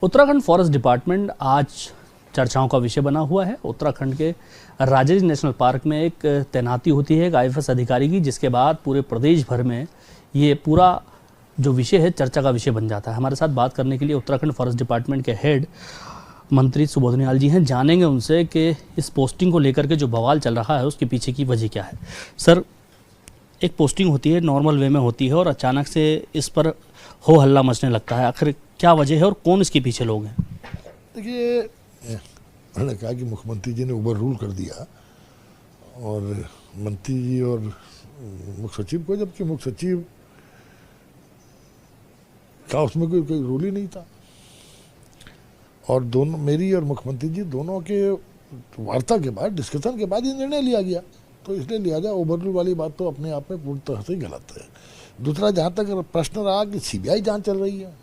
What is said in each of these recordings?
Uttarakhand forest department आज चर्चाओं का विषय बना हुआ है। उत्तराखंड के राजाजी नेशनल पार्क में एक तैनाती होती है एक आईएफएस अधिकारी की, जिसके बाद पूरे प्रदेश भर में ये पूरा जो विषय है चर्चा का विषय बन जाता है। हमारे साथ बात करने के लिए उत्तराखंड फॉरेस्ट डिपार्टमेंट के हेड मंत्री सुबोध उनियाल जी हैं। जानेंगे उनसे कि इस पोस्टिंग को लेकर के जो बवाल चल रहा है उसके पीछे की वजह क्या है। सर, एक पोस्टिंग होती है, नॉर्मल वे में होती है और अचानक से इस पर हो हल्ला मचने लगता है। आखिर क्या वजह है और कौन इसके पीछे लोग हैं? देखिए, उन्होंने कहा कि मुख्यमंत्री जी ने ओवर रूल कर दिया और मंत्री जी और मुख्य सचिव को, जबकि मुख्य सचिव का उसमें कोई रूल ही नहीं था। और दोनों, मेरी और मुख्यमंत्री जी दोनों के वार्ता के बाद, डिस्कशन के बाद ये निर्णय लिया गया। तो इसलिए लिहाजा ओवर रूल वाली बात तो अपने आप में पूरी तरह से गलत है। दूसरा, जहाँ तक प्रश्न रहा कि सीबीआई जांच चल रही है,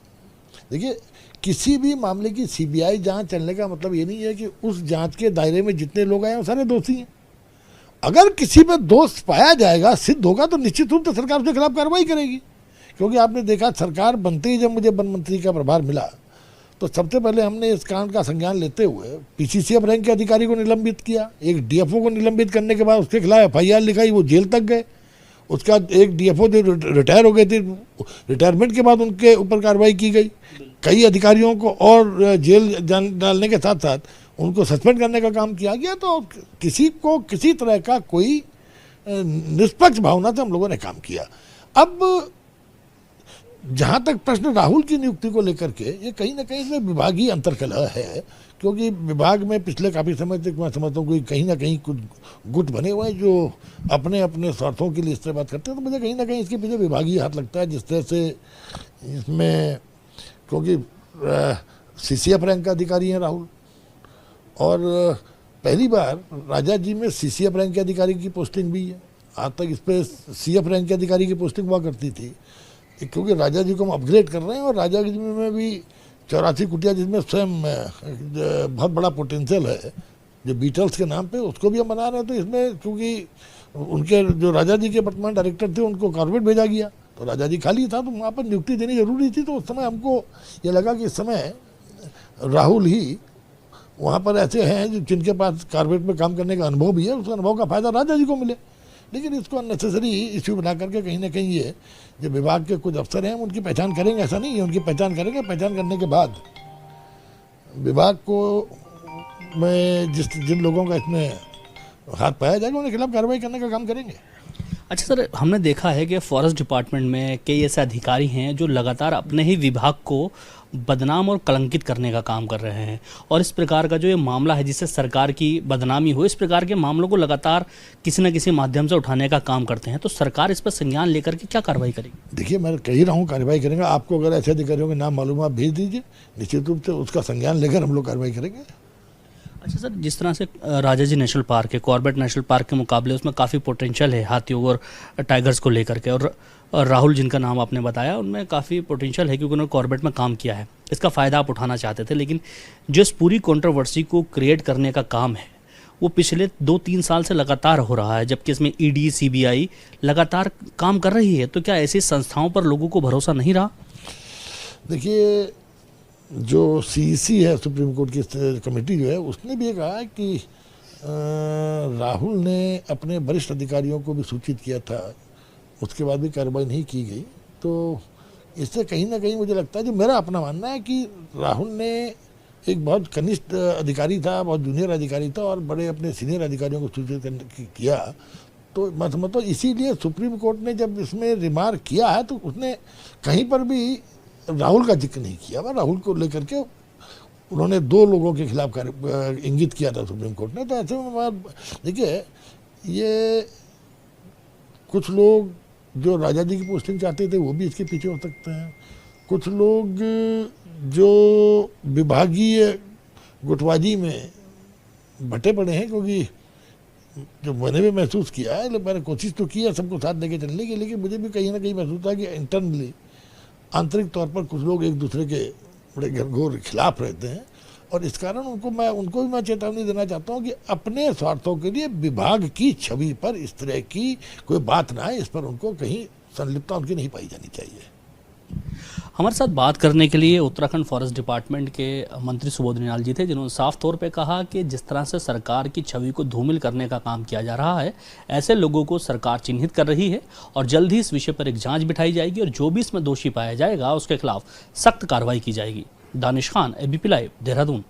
देखिए किसी भी मामले की सीबीआई जांच चलने का मतलब ये नहीं है कि उस जांच के दायरे में जितने लोग आए हैं वो सारे दोषी हैं। अगर किसी पे दोष पाया जाएगा, सिद्ध होगा, तो निश्चित रूप से सरकार उसके खिलाफ कार्रवाई करेगी। क्योंकि आपने देखा, सरकार बनते ही जब मुझे वन मंत्री का प्रभार मिला तो सबसे पहले हमने इस कांड का संज्ञान लेते हुए पीसीसीएफ रैंक के अधिकारी को निलंबित किया। एक डीएफओ को निलंबित करने के बाद उसके खिलाफ एफआईआर लिखाई, वो जेल तक गए। उसके बाद एक डीएफओ जो रिटायर हो गए थे, रिटायरमेंट के बाद उनके ऊपर कार्रवाई की गई। कई अधिकारियों को और जेल डालने के साथ साथ उनको सस्पेंड करने का काम किया गया। तो किसी को किसी तरह का कोई निष्पक्ष भावना से हम लोगों ने काम किया। अब जहाँ तक प्रश्न राहुल की नियुक्ति को लेकर के, ये कहीं ना कहीं इसमें विभागीय अंतर्कलह है। क्योंकि विभाग में पिछले काफ़ी समय तक मैं समझता हूँ कि कहीं ना कहीं कुछ गुट बने हुए हैं जो अपने अपने स्वार्थों के लिए इस तरह बात करते हैं। तो मुझे कहीं ना कहीं इसके पीछे विभागीय हाथ लगता है, जिस तरह से इसमें, क्योंकि सीसीएफ रैंक का अधिकारी हैं राहुल, और पहली बार राजा जी में सीसीएफ रैंक के अधिकारी की पोस्टिंग भी है। आज तक इस पर सीएफ रैंक के अधिकारी की पोस्टिंग हुआ करती थी। क्योंकि राजा जी को हम अपग्रेड कर रहे हैं और राजा जी में भी 84 कुटिया, जिसमें स्वयं बहुत बड़ा पोटेंशियल है जो बीटल्स के नाम पे, उसको भी हम बना रहे हैं। तो इसमें क्योंकि उनके जो राजा जी के वर्तमान डायरेक्टर थे उनको कॉर्पोरेट भेजा गया, तो राजा जी खाली था, तो वहाँ पर नियुक्ति देनी जरूरी थी। तो उस समय हमको ये लगा कि इस समय राहुल ही वहाँ पर ऐसे हैं जिनके पास कॉर्पोरेट में काम करने का अनुभव भी है, उस अनुभव का फायदा राजा जी को मिले। लेकिन इसको अननेसेसरी इश्यू बना करके कहीं ना कहीं ये जो विभाग के कुछ अफसर हैं उनकी पहचान करेंगे, ऐसा नहीं है, उनकी पहचान करेंगे। पहचान करने के बाद विभाग को में जिन लोगों का इसमें हाथ पाया जाएगा उनके खिलाफ कार्रवाई करने का काम करेंगे। अच्छा सर, हमने देखा है कि फॉरेस्ट डिपार्टमेंट में कई ऐसे अधिकारी हैं जो लगातार अपने ही विभाग को बदनाम और कलंकित करने का काम कर रहे हैं, और इस प्रकार का जो ये मामला है जिससे सरकार की बदनामी हो, इस प्रकार के मामलों को लगातार किसी न किसी माध्यम से उठाने का काम करते हैं। तो सरकार इस पर संज्ञान लेकर के क्या कार्रवाई करेगी? देखिए, मैं कह ही रहा हूँ कार्रवाई करेंगे। आपको अगर ऐसे अधिकारियों के नाम मालूम आप भेज दीजिए, निश्चित रूप से उसका संज्ञान लेकर हम लोग कार्रवाई करेंगे। अच्छा सर, जिस तरह से राजाजी नेशनल पार्क है, कॉर्बेट नेशनल पार्क के मुकाबले उसमें काफ़ी पोटेंशियल है हाथियों और टाइगर्स को लेकर के, और राहुल जिनका नाम आपने बताया उनमें काफ़ी पोटेंशियल है क्योंकि उन्होंने कॉर्बेट में काम किया है। इसका फ़ायदा आप उठाना चाहते थे, लेकिन जो इस पूरी कंट्रोवर्सी को क्रिएट करने का काम है वो पिछले 2-3 साल से लगातार हो रहा है, जबकि इसमें ईडी सीबीआई लगातार काम कर रही है। तो क्या ऐसी संस्थाओं पर लोगों को भरोसा नहीं रहा? देखिए, जो सीईसी है, सुप्रीम कोर्ट की कमेटी जो है, उसने भी ये कहा है कि राहुल ने अपने वरिष्ठ अधिकारियों को भी सूचित किया था, उसके बाद भी कार्रवाई नहीं की गई। तो इससे कहीं ना कहीं मुझे लगता है, जो मेरा अपना मानना है, कि राहुल ने एक बहुत कनिष्ठ अधिकारी था, बहुत जूनियर अधिकारी था, और बड़े अपने सीनियर अधिकारियों को सूचित किया। तो मैं समझता हूँ इसीलिए सुप्रीम कोर्ट ने जब इसमें रिमार्क किया है तो उसने कहीं पर भी राहुल का जिक्र नहीं किया। वह राहुल को लेकर के उन्होंने 2 लोगों के खिलाफ इंगित किया था सुप्रीम कोर्ट ने। तो ऐसे में देखिए, ये कुछ लोग जो राजा जी की पोस्टिंग चाहते थे वो भी इसके पीछे हो सकते हैं। कुछ लोग जो विभागीय गुटबाजी में बटे पड़े हैं, क्योंकि जो मैंने भी महसूस किया है, मैंने कोशिश तो की है सबको साथ लेके चलने की, लेकिन मुझे भी कहीं ना कहीं महसूस था कि इंटरनली, आंतरिक तौर पर कुछ लोग एक दूसरे के बड़े घोर खिलाफ रहते हैं। और इस कारण उनको भी मैं चेतावनी देना चाहता हूँ कि अपने स्वार्थों के लिए विभाग की छवि पर इस तरह की कोई बात ना है, इस पर उनको कहीं संलिप्तता उनकी नहीं पाई जानी चाहिए। हमारे साथ बात करने के लिए उत्तराखंड फॉरेस्ट डिपार्टमेंट के मंत्री सुबोध नियाल जी थे, जिन्होंने साफ तौर पे कहा कि जिस तरह से सरकार की छवि को धूमिल करने का काम किया जा रहा है, ऐसे लोगों को सरकार चिन्हित कर रही है और जल्द ही इस विषय पर एक जांच बिठाई जाएगी और जो भी इसमें दोषी पाया जाएगा उसके खिलाफ सख्त कार्रवाई की जाएगी। Danish Khan, ABP live, Dehradun.